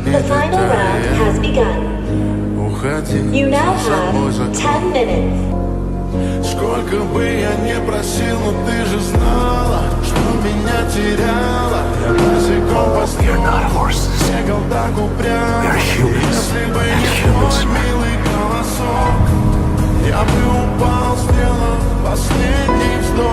The final round has begun. You now have 10 minutes. Сколько бы я не просил, но ты же знала, что меня теряла. Я босиком по снегу бегал так упрямо. Если бы не твой милый голосок, я бы упал, сделав последний вздох.